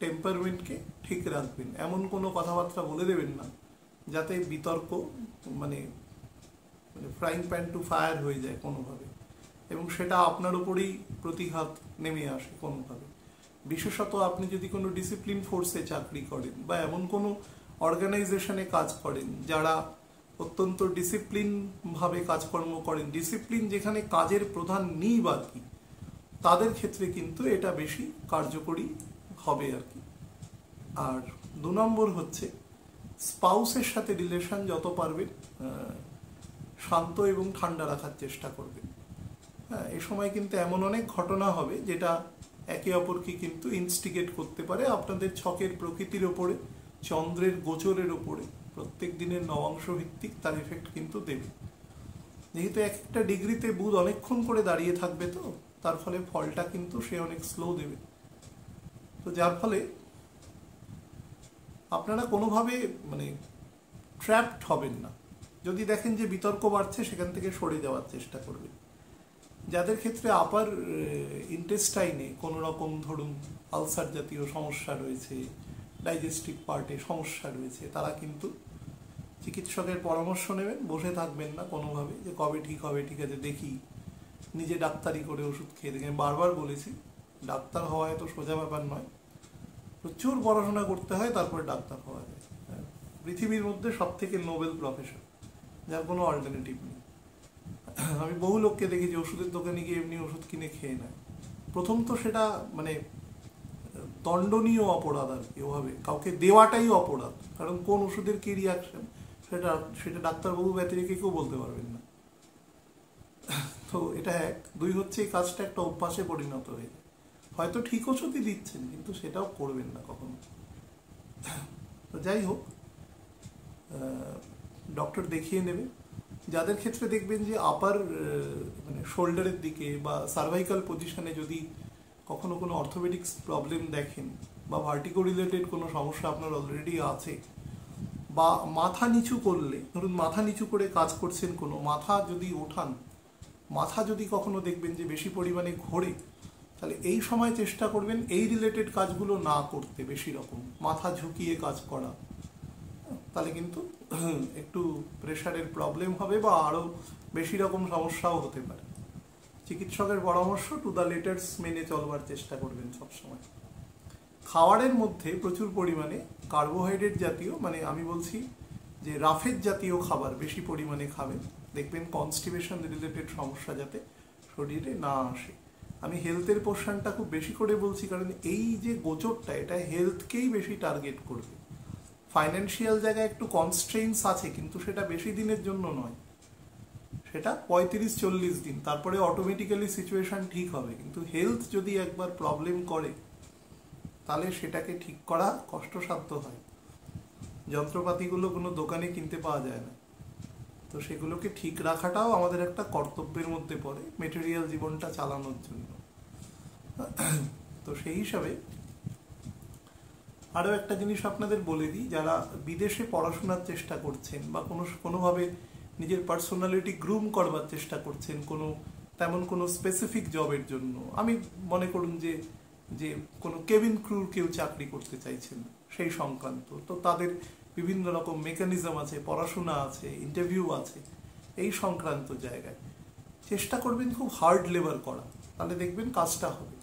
টেম্পারমেন্টকে ঠিক রাখবেন। এমন কোনো কথাবার্তা বলে দেবেন না যাতে বিতর্ক মানে ফ্রাইং প্যান টু ফায়ার হয়ে যায় কোনোভাবে, এবং সেটা আপনার উপরেই প্রতিঘাত নেমে আসে কোনোভাবে। বিশেষত আপনি যদি কোনো ডিসিপ্লিন ফোর্সে চাকরি করেন বা এমন কোনো অর্গানাইজেশনে কাজ করেন যারা অত্যন্ত ডিসিপ্লিনভাবে কাজকর্ম করেন, ডিসিপ্লিন যেখানে কাজের প্রধান নিই বা কি, তাদের ক্ষেত্রে কিন্তু এটা বেশি কার্যকরী হবে আর কি। আর 2 নম্বর হচ্ছে স্পাউসের সাথে রিলেশন যত পারবেন শান্ত এবং ঠান্ডা রাখার চেষ্টা করবেন। হ্যাঁ, এই সময় কিন্তু এমন অনেক ঘটনা হবে যেটা একে অপরকে কিন্তু ইনস্টিগেট করতে পারে। আপনাদের ছকের প্রকৃতির ওপরে, চন্দ্রের গোচরের ওপরে প্রত্যেক দিনের নবাংশ ভিত্তিক তার এফেক্ট কিন্তু দেবে। যেহেতু একটা ডিগ্রিতে বুধ অনেকক্ষণ করে দাঁড়িয়ে থাকবে, তো তার ফলে ফলটা কিন্তু সে অনেক স্লো দেবে। তো যার ফলে আপনারা কোনোভাবে মানে ট্র্যাপড হবেন না। যদি দেখেন যে বিতর্ক বাড়ছে, সেখান থেকে সরে যাওয়ার চেষ্টা করবেন। যাদের ক্ষেত্রে আপার ইন্টেস্টাইনে কোনো রকম ধরুন আলসার জাতীয় সমস্যা রয়েছে, ডাইজেস্টিভ পার্টে সমস্যা রয়েছে, তারা কিন্তু চিকিৎসকের পরামর্শ নেবেন, বসে থাকবেন না কোনোভাবে যে কবে ঠিক হবে, ঠিক আছে দেখি, নিজে ডাক্তারি করে ওষুধ খেয়ে দেখে। আমি বারবার বলেছি ডাক্তার হওয়া এত সোজা ব্যাপার নয়, প্রচুর পড়াশোনা করতে হয়, তারপরে ডাক্তার হওয়া যায়। পৃথিবীর মধ্যে সব থেকে নোবেল প্রফেশন, যার কোনো অল্টারনেটিভ নেই। আমি বহু লোককে দেখি যে ওষুধের দোকানে গিয়ে এমনি ওষুধ কিনে খেয়ে নেয়। প্রথম তো সেটা মানে দণ্ডনীয় অপরাধ আর কি, ওভাবে কাউকে দেওয়াটাই অপরাধ, কারণ কোন ওষুধের কি রিয়াকশন সেটা সেটা ডাক্তারবাবু ব্যতিরেকে কেউ বলতে পারবেন না। তো এটা এক। দুই হচ্ছে এই কাজটা একটা অভ্যাসে পরিণত হয়ে যায়। হয়তো ঠিক ওষুধই দিচ্ছেন কিন্তু সেটাও করবেন না কখনো। তো যাই হোক, ডক্টর দেখিয়ে নেবে। যাদের ক্ষেত্রে দেখবেন যে আপার মানে শোল্ডারের দিকে বা সার্ভাইকাল পজিশনে যদি কখনো কোনো অর্থোপেডিক্স প্রবলেম দেখেন বা ভার্টিগো রিলেটেড কোনো সমস্যা আপনার অলরেডি আছে, বা মাথা নিচু করলে, ধরুন মাথা নিচু করে কাজ করছেন, কোনো মাথা যদি ওঠান, মাথা যদি কখনো দেখবেন যে বেশি পরিমাণে ঘোরে, তাহলে এই সময় চেষ্টা করবেন এই রিলেটেড কাজগুলো না করতে, বেশি রকম মাথা ঝুঁকিয়ে কাজ করা, তাহলে কিন্তু একটু প্রেশারের প্রবলেম হবে বা আরও বেশি রকম সমস্যাও হতে পারে। চিকিৎসকের পরামর্শ টু দ্য লেটার্স মেনে চলবার চেষ্টা করবেন সবসময়। খাবারের মধ্যে প্রচুর পরিমাণে কার্বোহাইড্রেট জাতীয়, মানে আমি বলছি যে রাফেজ জাতীয় খাবার বেশি পরিমাণে খাবেন, দেখবেন কনস্টিপেশন রিলেটেড সমস্যা যাতে শরীরে না আসে। আমি হেলথের পোর্শনটা খুব বেশি করে বলছি কারণ এই যে গোচরটা, এটা হেলথকেই বেশি টার্গেট করবে। ফাইন্যান্সিয়াল জায়গায় একটু কনস্ট্রেইনস আছে, কিন্তু সেটা বেশি দিনের জন্য নয়, সেটা 35-40 দিন, তারপরে অটোমেটিক্যালি সিচুয়েশন ঠিক হবে। কিন্তু হেলথ যদি একবার প্রবলেম করে তাহলে সেটাকে ঠিক করা কষ্টসাধ্য হয়। যন্ত্রপাতিগুলো কোনো দোকানে কিনতে পাওয়া যায় না, তো সেগুলোকে ঠিক রাখাটাও আমাদের একটা কর্তব্যের মধ্যে পড়ে মেটেরিয়াল জীবনটা চালানোর জন্য। তো সেই হিসাবে আরও একটা জিনিস আপনাদের বলে দিই, যারা বিদেশে পড়াশোনার চেষ্টা করছেন বা কোনোভাবে নিজের পার্সোনালিটি গ্রুম করবার চেষ্টা করছেন তেমন কোনো স্পেসিফিক জবের জন্য, আমি মনে করুন যে কোনো কেবিন ক্রুর কেউ চাকরি করতে চাইছেন সেই সংক্রান্ত, তো তাদের বিভিন্ন রকম মেকানিজম আছে, পড়াশোনা আছে, ইন্টারভিউ আছে, এই সংক্রান্ত জায়গায় চেষ্টা করবেন খুব হার্ড লেবার করা, তাহলে দেখবেন কাজটা হবে।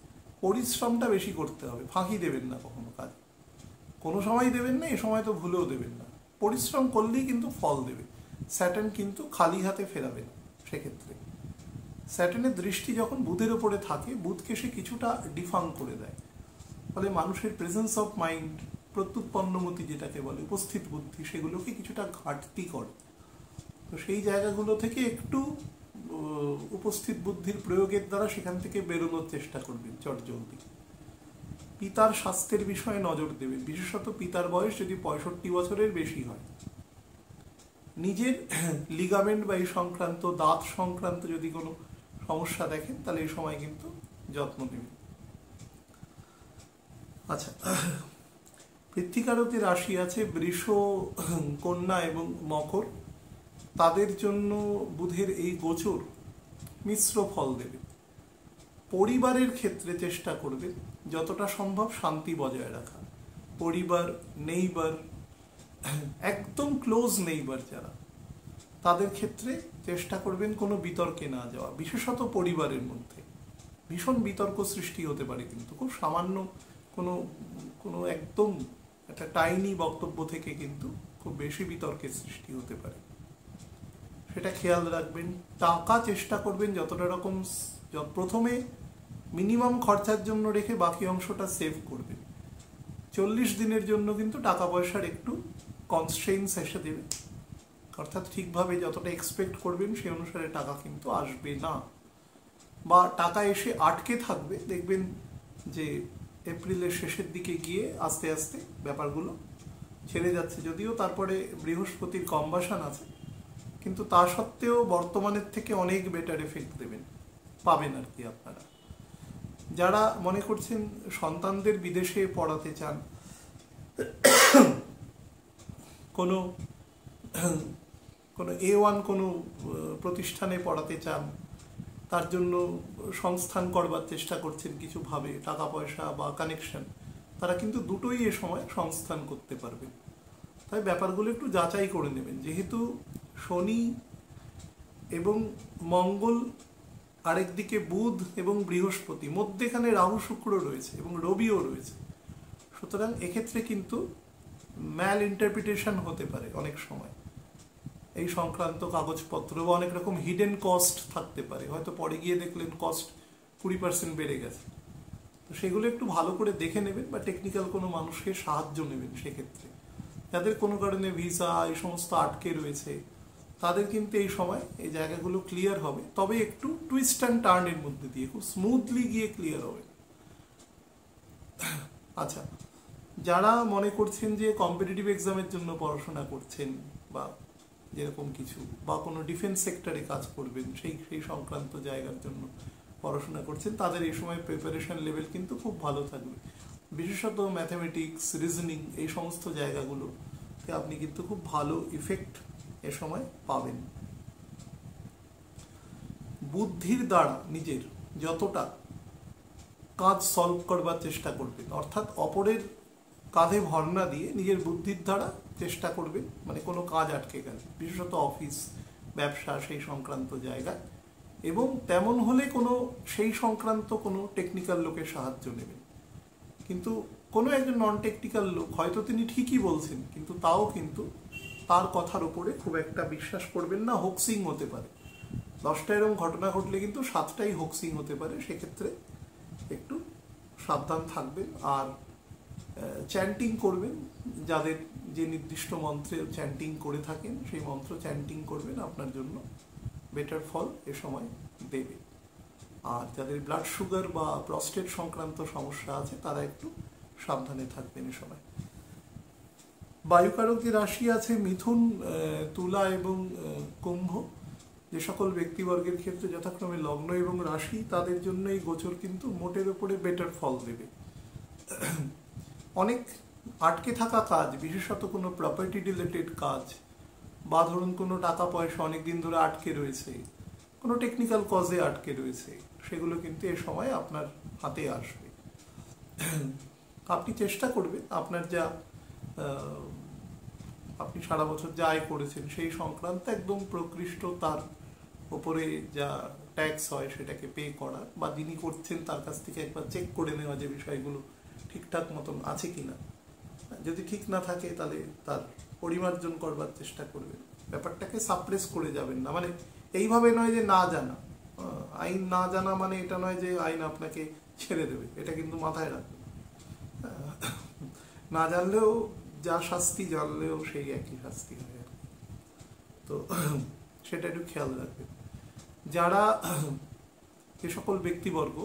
পরিশ্রমটা বেশি করতে হবে, ফাঁকি দেবেন না কখনো কাজ, কোনো সময় দেবেন না, এ সময় তো ভুলেও দেবেন না। পরিশ্রম করলেই কিন্তু ফল দেবে। স্যাটার্ন কিন্তু খালি হাতে ফেরাবে না। সেক্ষেত্রে স্যাটার্নের দৃষ্টি যখন বুধের ওপরে থাকে, বুধকে সে কিছুটা ডিফাং করে দেয়, ফলে মানুষের প্রেজেন্স অফ মাইন্ড, প্রত্যুৎপন্নমতি যেটাকে বলে, উপস্থিত বুদ্ধি, সেগুলোকে কিছুটা ঘাটতি করে। তো সেই জায়গাগুলো থেকে একটু উপস্থিত বুদ্ধির প্রয়োগের দ্বারা সেখান থেকে বেরোনোর চেষ্টা করবেন চটজলদি। পিতার স্বাস্থ্যের বিষয়ে নজর দেবেন, বিশেষত পিতার বয়স যদি 65 বছরের বেশি হয়। নিজের লিগামেন্ট বা এই সংক্রান্ত, দাঁত সংক্রান্ত যদি কোনো সমস্যা দেখেন তাহলে এই সময় কিন্তু যত্ন নেবেন। আচ্ছা, পৃথিকারতে রাশি আছে বৃষ, কন্যা এবং মকর, তাদের জন্য বুধের এই গোচর মিশ্র ফল দেবে। পরিবারের ক্ষেত্রে চেষ্টা করবে যতটা সম্ভব শান্তি বজায় রাখা। পরিবার, নেইবার, একদম ক্লোজ নেইবার যারা, তাদের ক্ষেত্রে চেষ্টা করবেন কোনো বিতর্কে না যাওয়া, বিশেষত পরিবারের মধ্যে ভীষণ বিতর্ক সৃষ্টি হতে পারে, কিন্তু খুব সামান্য কোনো একদম একটা টাইনি বক্তব্য থেকে কিন্তু খুব বেশি বিতর্কের সৃষ্টি হতে পারে, সেটা খেয়াল রাখবেন। টাকা চেষ্টা করবেন যতটা রকম প্রথমে মিনিমাম খরচার জন্য রেখে বাকি অংশটা সেভ করবেন। 40 দিনের জন্য কিন্তু টাকা পয়সার একটু কনস্ট্রেইনস এসে দেবে, অর্থাৎ ঠিকভাবে যতটা এক্সপেক্ট করবেন সেই অনুসারে টাকা কিন্তু আসবে না, বা টাকা এসে আটকে থাকবে। দেখবেন যে এপ্রিলের শেষের দিকে গিয়ে আস্তে আস্তে ব্যাপারগুলো ছেড়ে যাচ্ছে, যদিও তারপরে বৃহস্পতির কম্বাসন আছে, কিন্তু তা সত্ত্বেও বর্তমানের থেকে অনেক বেটার এফেক্ট পাবেন আর কি আপনারা। যারা মনে করছেন সন্তানদের বিদেশে পড়াতে চান, কোনো A1 কোনো প্রতিষ্ঠানে পড়াতে চান, তার জন্য সংস্থান করবার চেষ্টা করছেন কিছুভাবে, টাকা পয়সা বা কানেকশন, তারা কিন্তু দুটোই এ সময় সংস্থান করতে পারবেন। তাই ব্যাপারগুলো একটু যাচাই করে নেবেন। যেহেতু শনি এবং মঙ্গল, আরেকদিকে বুধ এবং বৃহস্পতি, মধ্যেখানে রাহু শুক্র রয়েছে এবং রবিও রয়েছে, সুতরাং এক্ষেত্রে কিন্তু ম্যাল ইন্টারপ্রিটেশন হতে পারে অনেক সময় এই সংক্রান্ত কাগজপত্র, বা অনেক রকম হিডেন কস্ট থাকতে পারে। হয়তো পরে গিয়ে দেখলেন কস্ট 20% বেড়ে গেছে, তো সেগুলো একটু ভালো করে দেখে নেবেন, বা টেকনিক্যাল কোনো মানুষকে সাহায্য নেবেন। সেক্ষেত্রে যাদের কোনো কারণে ভিসা এই সমস্ত আটকে রয়েছে, তাদের কিন্তু এই সময় এই জায়গাগুলো ক্লিয়ার হবে, তবে একটু টুইস্ট অ্যান্ড টার্নের মধ্যে দিয়ে, খুব স্মুথলি গিয়ে ক্লিয়ার হবে। আচ্ছা, যারা মনে করছেন যে কম্পিটিটিভ এক্সামের জন্য পড়াশোনা করছেন, বা যেরকম কিছু, বা কোনো ডিফেন্স সেক্টরে কাজ করবেন, সেই সংক্রান্ত জায়গার জন্য পড়াশোনা করছেন, তাদের এই সময় প্রিপারেশন লেভেল কিন্তু খুব ভালো থাকবে। বিশেষত ম্যাথামেটিক্স, রিজনিং, এই সমস্ত জায়গাগুলোতে আপনি কিন্তু খুব ভালো ইফেক্ট এ সময় পাবেন। বুদ্ধির দ্বারা নিজের যতটা কাজ সলভ করবার চেষ্টা করবেন, অর্থাৎ অপরের কাঁধে ভর না দিয়ে নিজের বুদ্ধির দ্বারা চেষ্টা করবেন, মানে কোনো কাজ আটকে গেল, বিশেষত অফিস, ব্যবসা, সেই সংক্রান্ত জায়গায়, এবং তেমন হলে কোনো সেই সংক্রান্ত কোনো টেকনিক্যাল লোকের সাহায্য নেবেন। কিন্তু কোনো একজন নন টেকনিক্যাল লোক হয়তো তিনি ঠিকই বলছেন, কিন্তু তাও কিন্তু তার কথার উপরে খুব একটা বিশ্বাস করবেন না, হোক্সিং হতে পারে। 10টা এরকম ঘটনা ঘটলে কিন্তু 7টাই হোক্সিং হতে পারে, সেক্ষেত্রে একটু সাবধান থাকবেন। আর চ্যান্টিং করবেন, যাদের যে নির্দিষ্ট মন্ত্রে চ্যান্টিং করে থাকেন সেই মন্ত্র চ্যান্টিং করবেন, আপনার জন্য বেটার ফল এ সময় দেবে। আর যাদের ব্লাড সুগার বা প্রস্টেট সংক্রান্ত সমস্যা আছে, তারা একটু সাবধানে থাকবেন এ সময়। বায়ুকারক যে রাশি আছে মিথুন, তুলা এবং কুম্ভ, যে সকল ব্যক্তিবর্গের ক্ষেত্রে যথাক্রমে লগ্ন এবং রাশি, তাদের জন্য এই গোচর কিন্তু মোটের উপরে বেটার ফল দেবে। অনেক আটকে থাকা কাজ, বিশেষত কোনো প্রপার্টি রিলেটেড কাজ, বা ধরুন কোনো টাকা পয়সা অনেকদিন ধরে আটকে রয়েছে, কোনো টেকনিক্যাল কজে আটকে রয়েছে, সেগুলো কিন্তু এ সময় আপনার হাতে আসবে। আপনি চেষ্টা করবেন আপনার যা আপনি সারা বছর যা আয় করেছেন সেই সংক্রান্ত একদম প্রকৃষ্ট তার উপরে যা ট্যাক্স হয় সেটাকে পে করা, বা যিনি করছেন তার কাছ থেকে একবার চেক করে নেওয়া যে বিষয়গুলো ঠিকঠাক মতন আছে কিনা। যদি ঠিক না থাকে তাহলে তার পরিমার্জন করবার চেষ্টা করবেন। ব্যাপারটাকে সাপ্রেস করে যাবেন না, মানে এইভাবে নয় যে না জানা, আইন না জানা মানে এটা নয় যে আইন আপনাকে ছেড়ে দেবে, এটা কিন্তু মাথায় রাখবেন। না জানলেও যা শাস্তি, জানলেও সেই একই শাস্তি হয় আর কি। তো সেটা একটু খেয়াল রাখবেন। যারা যে সকল ব্যক্তিবর্গ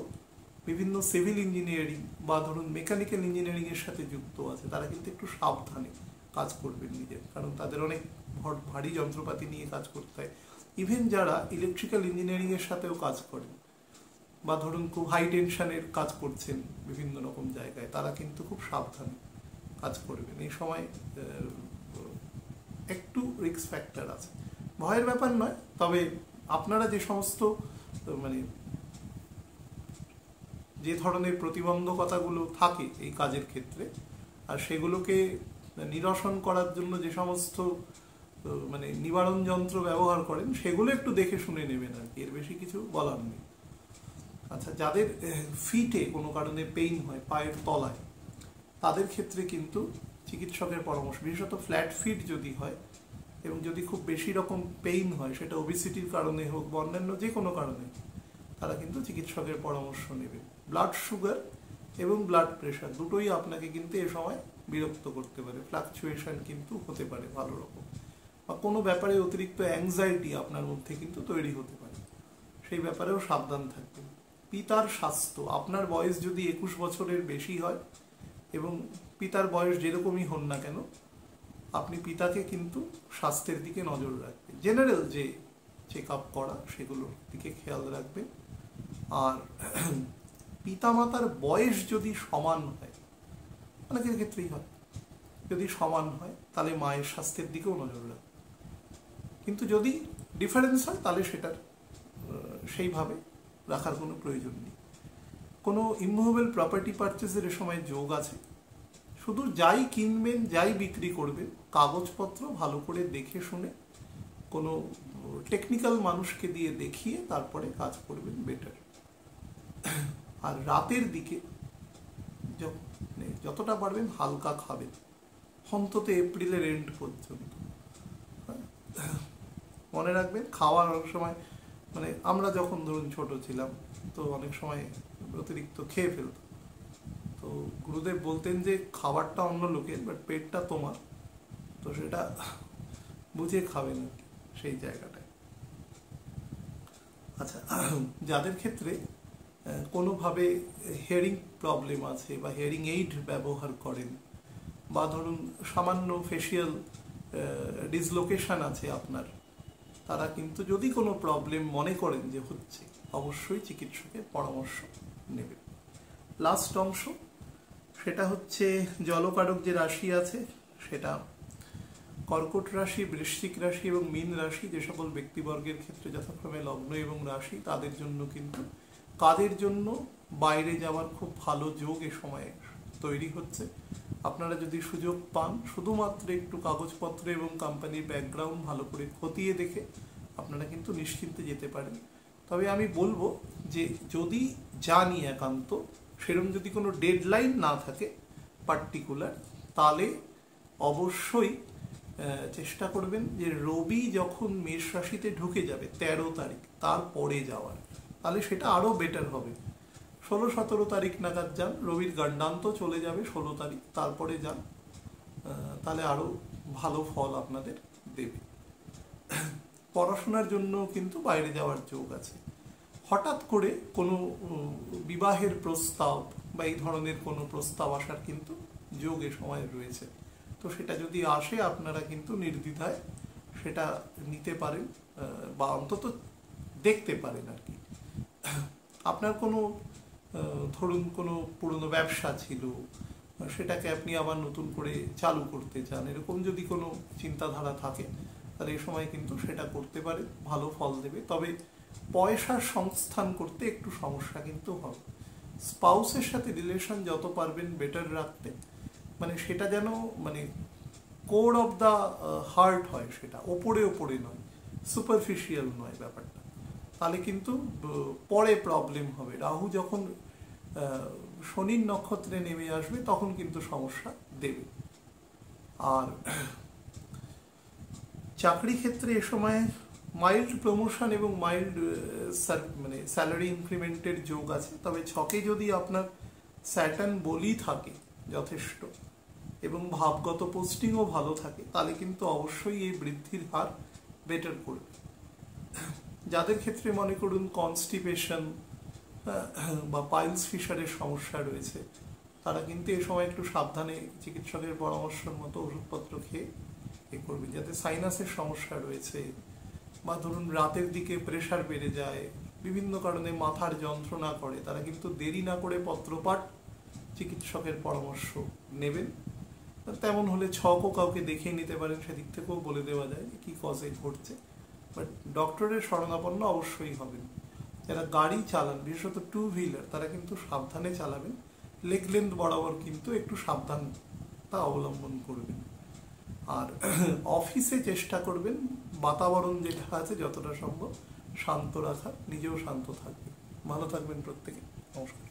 বিভিন্ন সিভিল ইঞ্জিনিয়ারিং বা ধরুন মেকানিক্যাল ইঞ্জিনিয়ারিং এর সাথে যুক্ত আছে, তারা কিন্তু একটু সাবধানে কাজ করবেন নিজের, কারণ তাদের অনেক ভারী যন্ত্রপাতি নিয়ে কাজ করতে হয়। ইভেন যারা ইলেকট্রিক্যাল ইঞ্জিনিয়ারিং এর সাথেও কাজ করেন, বা ধরুন খুব হাই টেনশনের কাজ করছেন বিভিন্ন রকম জায়গায়, তারা কিন্তু খুব সাবধানে কাজ করবেন। এই সময় একটু রিস্ক ফ্যাক্টর আছে, ভয়ের ব্যাপার নয়, তবে আপনারা যে সমস্ত মানে যে ধরনের প্রতিবন্ধকতাগুলো থাকে এই কাজের ক্ষেত্রে, আর সেগুলোকে নিরসন করার জন্য যে সমস্ত মানে নিবারণ যন্ত্র ব্যবহার করেন, সেগুলো একটু দেখে শুনে নেবেন আর কি, এর বেশি কিছু বলার নেই। আচ্ছা, যাদের ফিটে কোনো কারণে পেইন হয় পায়ের তলায়, তাদের ক্ষেত্রে কিন্তু চিকিৎসকের পরামর্শ, বিশেষত ফ্ল্যাট ফিট যদি হয় এবং যদি খুব বেশি রকম পেইন হয়, সেটা ওবেসিটির কারণে হোক বা অন্যান্য যে কোনো কারণে, তারা কিন্তু চিকিৎসকের পরামর্শ নেবে। ব্লাড সুগার এবং ব্লাড প্রেশার দুটোই আপনাকে কিন্তু এ সময় বিরক্ত করতে পারে, ফ্লাকচুয়েশন কিন্তু হতে পারে ভালো রকম, বা কোনো ব্যাপারে অতিরিক্ত অ্যাংজাইটি আপনার মধ্যে কিন্তু তৈরি হতে পারে, সেই ব্যাপারেও সাবধান থাকবেন। পিতার স্বাস্থ্য, আপনার বয়স যদি 21 বছরের বেশি হয় এবং পিতার বয়স যেরকমই হন না কেন, আপনি পিতাকে কিন্তু স্বাস্থ্যের দিকে নজর রাখবেন, জেনারেল যে চেক আপ করা সেগুলোর দিকে খেয়াল রাখবেন। আর পিতামাতার বয়স যদি সমান হয়, অনেকের ক্ষেত্রেই হয়, যদি সমান হয় তাহলে মায়ের স্বাস্থ্যের দিকেও নজর রাখবেন, কিন্তু যদি ডিফারেন্স হয় তাহলে সেটার সেইভাবে রাখার কোনো প্রয়োজন নেই। কোনো ইমুভেবল প্রপার্টি পারচেজের এ সময় যোগ আছে। শুধু যাই কিনবেন, যাই বিক্রি করবেন, কাগজপত্র ভালো করে দেখে শুনে কোনো টেকনিক্যাল মানুষকে দিয়ে দেখিয়ে তারপরে কাজ করবেন, বেটার। আর রাতের দিকে যতটা পারবেন হালকা খাবেন, অন্তত এপ্রিলের এন্ড পর্যন্ত। মনে রাখবেন, খাওয়ার অনেক সময় আমরা যখন ধরুন ছোট ছিলাম তো অনেক সময় অতিরিক্ত খেয়ে ফেলতাম। তো গুরুদেব বলতেন যে খাবারটা অন্য লোকের, বাট পেটটা তোমার, তো সেটা বুঝে খাবেন সেই জায়গাটায়। আচ্ছা, যাদের ক্ষেত্রে কোনোভাবে হিয়ারিং প্রবলেম আছে বা হিয়ারিং এইড ব্যবহার করেন, বা ধরুন সামান্য ফেশিয়াল ডিসলোকেশন আছে আপনার, তারা কিন্তু যদি কোনো প্রবলেম মনে করেন যে হচ্ছে, অবশ্যই চিকিৎসকের পরামর্শ নেবেন। লাস্ট অংশ, সেটা হচ্ছে জলকারক যে রাশি আছে, সেটা কর্কট রাশি, বৃশ্চিক রাশি এবং মীন রাশি, যে সকল ব্যক্তিবর্গের ক্ষেত্রে যথাক্রমে লগ্ন এবং রাশি, তাদের জন্য কিন্তু কাজের জন্য বাইরে যাওয়ার খুব ভালো যোগ এ সময়ে তৈরি হচ্ছে। আপনারা যদি সুযোগ পান, শুধুমাত্র একটু কাগজপত্র এবং কোম্পানির ব্যাকগ্রাউন্ড ভালো করে খতিয়ে দেখে আপনারা কিন্তু নিশ্চিন্তে যেতে পারেন। তবে আমি বলবো যে যদি জানি একান্ত সেরকম যদি কোনো ডেডলাইন না থাকে পার্টিকুলার, তাহলে অবশ্যই চেষ্টা করবেন যে রবি যখন মেষ রাশিতে ঢুকে যাবে 13 তারিখ, তারপরে যাওয়ার, তাহলে সেটা আরও বেটার হবে। 16-17 তারিখ নাগাদ যান, রবির গণ্ডান্ত চলে যাবে 16 তারিখ, তারপরে যান, তাহলে আরও ভালো ফল আপনাদের দেবে। পড়াশোনার জন্য কিন্তু বাইরে যাওয়ার যোগ আছে। হঠাৎ করে কোনো বিবাহের প্রস্তাব বা এই ধরনের কোনো প্রস্তাব আসার কিন্তু যোগ এ সময় রয়েছে। তো সেটা যদি আসে, আপনারা কিন্তু নির্দ্বিধায় সেটা নিতে পারেন বা অন্তত দেখতে পারেন আর কি। আপনার কোনো ধরুন কোনো পুরনো ব্যবসা ছিল, সেটাকে আপনি আবার নতুন করে চালু করতে চান, এরকম যদি কোনো চিন্তাধারা থাকে, তাহলে এই সময় কিন্তু সেটা করতে পারে, ভালো ফল দেবে। তবে পয়সার সংস্থান করতে একটু সমস্যা কিন্তু হবে। স্পাউসের সাথে রিলেশন যত পারবেন বেটার রাখতে, সেটা যেন কোর অফ দ্য হার্ট হয়, সেটা ওপরে ওপরে নয়, সুপারফিশিয়াল নয় ব্যাপারটা, তাহলে কিন্তু পরে প্রবলেম হবে। রাহু যখন শনির নক্ষত্রে নেমে আসবে তখন কিন্তু সমস্যা দেবে। আর চাকরি ক্ষেত্রে এ সময় মাইল্ড প্রমোশন এবং মাইল্ড স্যালারি ইনক্রিমেন্টের যোগ আছে। তবে ছকে যদি আপনার স্যাটার্ন বলি থাকে যথেষ্ট এবং ভাবগত পোস্টিংও ভালো থাকে, তাহলে কিন্তু অবশ্যই এই বৃদ্ধির হার বেটার করবে। যাদের ক্ষেত্রে মনে করুন কনস্টিপেশন বা পাইলস ফিশারের সমস্যা রয়েছে, তারা কিন্তু এই সময় একটু সাবধানে চিকিৎসকের পরামর্শের মতো ওষুধপত্র খেয়ে এ করবেন। যাতে সাইনাসের সমস্যা রয়েছে, বা ধরুন রাতের দিকে প্রেশার বেড়ে যায়, বিভিন্ন কারণে মাথার যন্ত্রণা করে, তারা কিন্তু দেরি না করে পত্রপাঠ চিকিৎসকের পরামর্শ নেবেন। তেমন হলে ছকও কাউকে দেখিয়ে নিতে পারেন, সেদিক থেকেও বলে দেওয়া যায় কি কজে ঘটছে। বাট ডক্টরের শরণাপন্ন অবশ্যই হবেন। যারা গাড়ি চালান, বিশেষত 2 হুইলার, তারা কিন্তু সাবধানে চালাবেন, লেগ লেন্থ বরাবর কিন্তু একটু সাবধানতা অবলম্বন করবেন। আর অফিসে চেষ্টা করবেন বাতাবরণ যেটা আছে যতটা সম্ভব শান্ত রাখার, নিজেও শান্ত থাকবেন। ভালো থাকবেন প্রত্যেকে। নমস্কার।